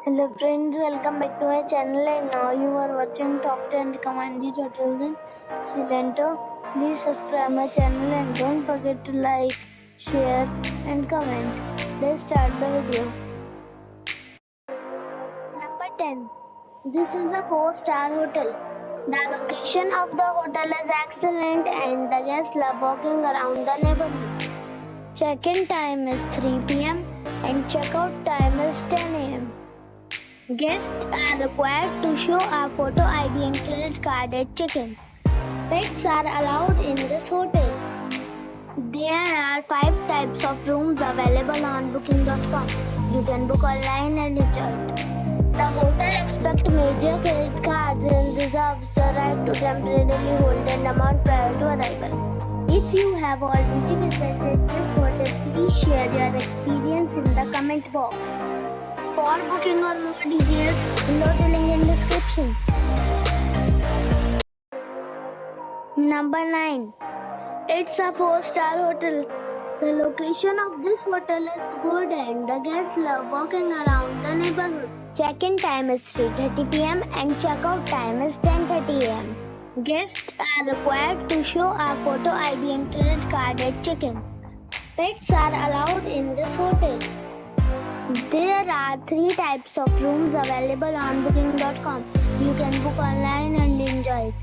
Hello friends, welcome back to my channel and now you are watching top 10 recommended hotels in Cilento. Please subscribe my channel and don't forget to like, share and comment. Let's start the video. Number 10. This is a 4-star hotel. The location of the hotel is excellent and the guests love walking around the neighborhood. Check-in time is 3 p.m. and check-out time is 10 a.m. Guests are required to show a photo ID and credit card at check-in. Pets are allowed in this hotel. There are 5 types of rooms available on booking.com. You can book online and enjoy it. The hotel expects major credit cards and reserves the right to temporarily hold an amount prior to arrival. If you have already visited this hotel, please share your experience in the comment box. For booking or more details, below the link in description. Number 9. It's a 4-star hotel. The location of this hotel is good and the guests love walking around the neighborhood. Check-in time is 3:30 p.m. and check-out time is 10:30 a.m. Guests are required to show a photo ID and credit card at check-in. Pets are allowed in this hotel. There are 3 types of rooms available on booking.com. You can book online and enjoy it.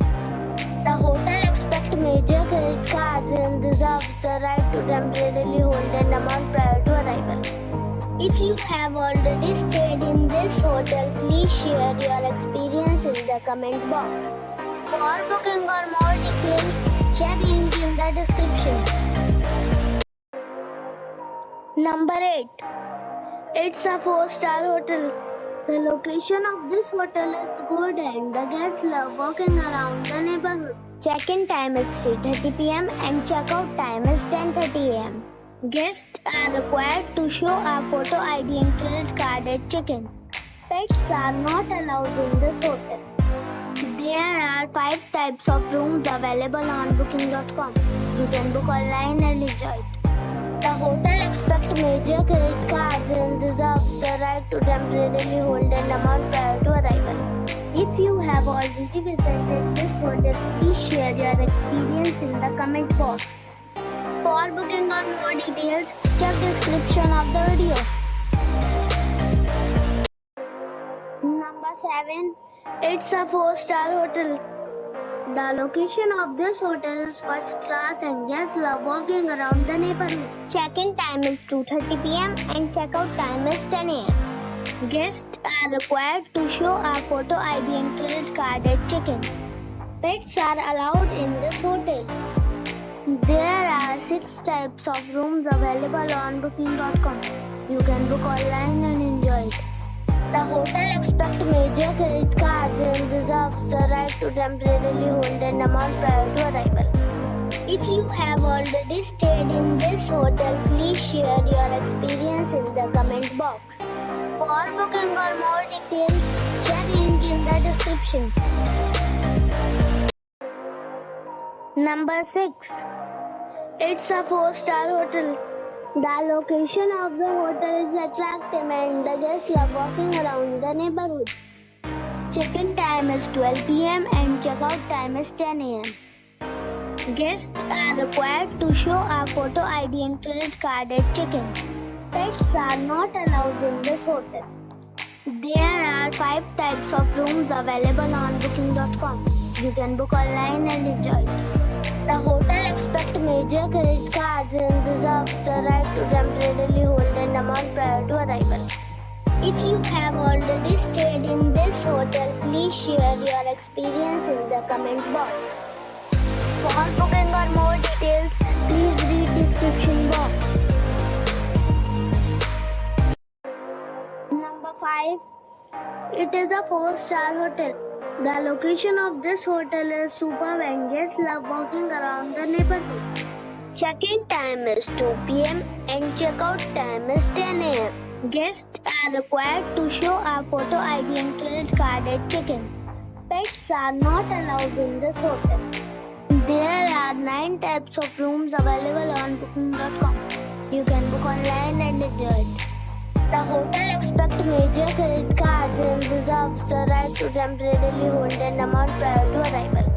The hotel expects major credit cards and reserves the right to temporarily hold an amount prior to arrival. If you have already stayed in this hotel, please share your experience in the comment box. For booking or more details, check link in the description. Number 8. It's a 4-star hotel. The location of this hotel is good and the guests love walking around the neighborhood. Check-in time is 3:30 p.m. and check-out time is 10:30 a.m. Guests are required to show a photo ID and credit card at check-in. Pets are not allowed in this hotel. There are 5 types of rooms available on booking.com. You can book online and enjoy it. The hotel expects major credit cards and reserves the right to temporarily hold an amount prior to arrival. If you have already visited this hotel, please share your experience in the comment box. For booking or more details, check description of the video. Number 7. It's a 4-star hotel. The location of this hotel is first class and guests love walking around the neighborhood. Check-in time is 2:30 p.m. and check-out time is 10 a.m. Guests are required to show a photo ID and credit card at check-in. Pets are allowed in this hotel. There are 6 types of rooms available on booking.com. You can book online and enjoy it. The hotel expects major credit cards and reserves the right to temporarily hold an amount prior to arrival. If you have already stayed in this hotel, please share your experience in the comment box. For booking or more details, check link in the description. Number 6. It's a 4-star hotel. The location of the hotel is attractive and the guests love walking around the neighborhood. Check-in time is 12 p.m. and check-out time is 10 a.m. Guests are required to show a photo ID and credit card at check-in. Pets are not allowed in this hotel. There are 5 types of rooms available on booking.com. You can book online and enjoy it. The hotel expects major credit cards and reserves the right to temporarily hold an amount prior to arrival. If you have already stayed in this hotel, please share your experience in the comment box. For booking or more details, please read description box. Number 5. It is a 4-star hotel. The location of this hotel is superb and guests love walking around the neighborhood. Check-in time is 2 p.m. and check-out time is 10 a.m. Guests are required to show a photo ID and credit card at check-in. Pets are not allowed in this hotel. There are 9 types of rooms available on booking.com. You can book online and enjoy it. The hotel expects major credit cards reserves the right to temporarily hold an amount prior to arrival.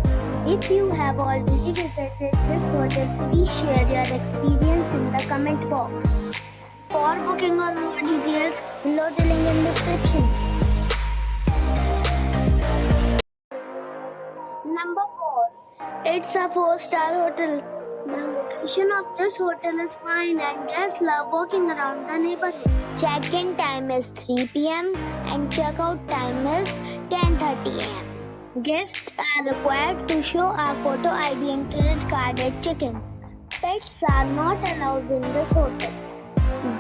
If you have already visited this hotel, please share your experience in the comment box. For booking or more details, below the link in the description. Number 4. It's a 4-star hotel. The location of this hotel is fine and guests love walking around the neighborhood. Check-in time is 3 p.m. and check-out time is 10:30 a.m. Guests are required to show a photo ID and credit card at check-in. Pets are not allowed in this hotel.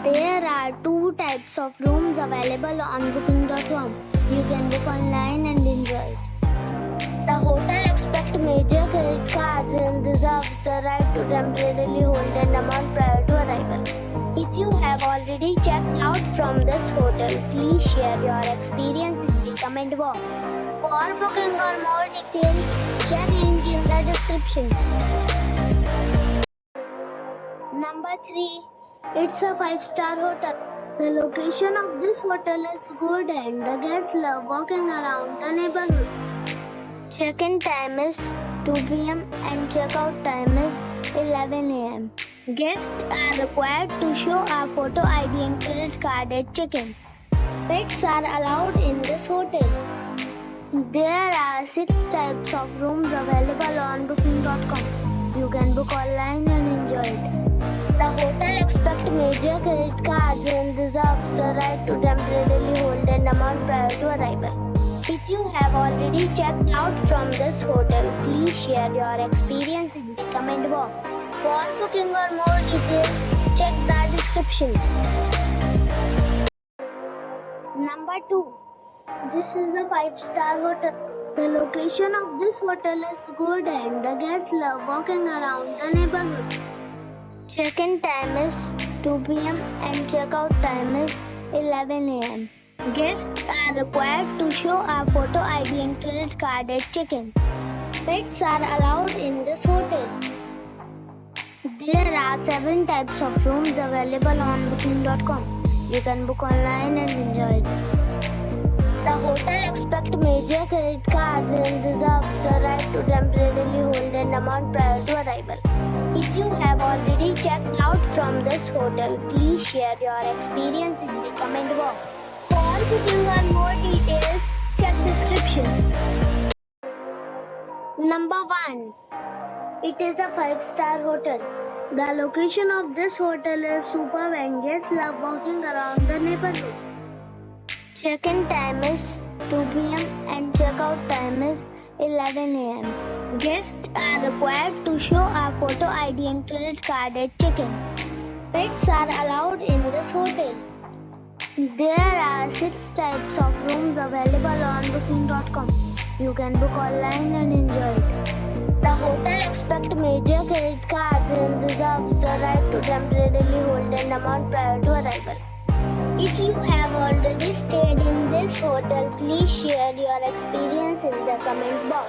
There are 2 types of rooms available on booking.com. You can book online and enjoy it. The hotel expects major credit cards and reserves the right to temporarily hold an amount prior to arrival. If you have already checked out from this hotel, please share your experience in the comment box. For booking or more details, check link in the description. Number 3. It's a 5-star hotel. The location of this hotel is good and the guests love walking around the neighborhood. Check-in time is 2 p.m. and check-out time is 11 a.m. Guests are required to show a photo ID and credit card at check-in. Pets are allowed in this hotel. There are 6 types of rooms available on booking.com. You can book online and enjoy it. The hotel expects major credit cards and reserves the right to temporarily hold an amount prior to arrival. If you have already checked out from this hotel, please share your experience in the comment box. For booking or more details, check the description. Number 2. This is a 5-star hotel. The location of this hotel is good and the guests love walking around the neighborhood. Check-in time is 2 p.m. and check-out time is 11 a.m. Guests are required to show a photo ID and credit card at check-in. Pets are allowed in this hotel. There are 7 types of rooms available on booking.com. You can book online and enjoy it. The hotel expects major credit cards and reserves the right to temporarily hold an amount prior to arrival. If you have already checked out from this hotel, please share your experience in the comment box. For booking or more details, check description. Number 1. It is a 5-star hotel. The location of this hotel is superb and guests love walking around the neighborhood. Check-in time is 2 p.m. and check-out time is 11 a.m. Guests are required to show a photo ID and credit card at check-in. Pets are allowed in this hotel. There are 6 types of rooms available on booking.com. You can book online and enjoy it. The hotel expects major credit cards and reserves the right to temporarily hold an amount prior to arrival. If you have already stayed in this hotel, please share your experience in the comment box.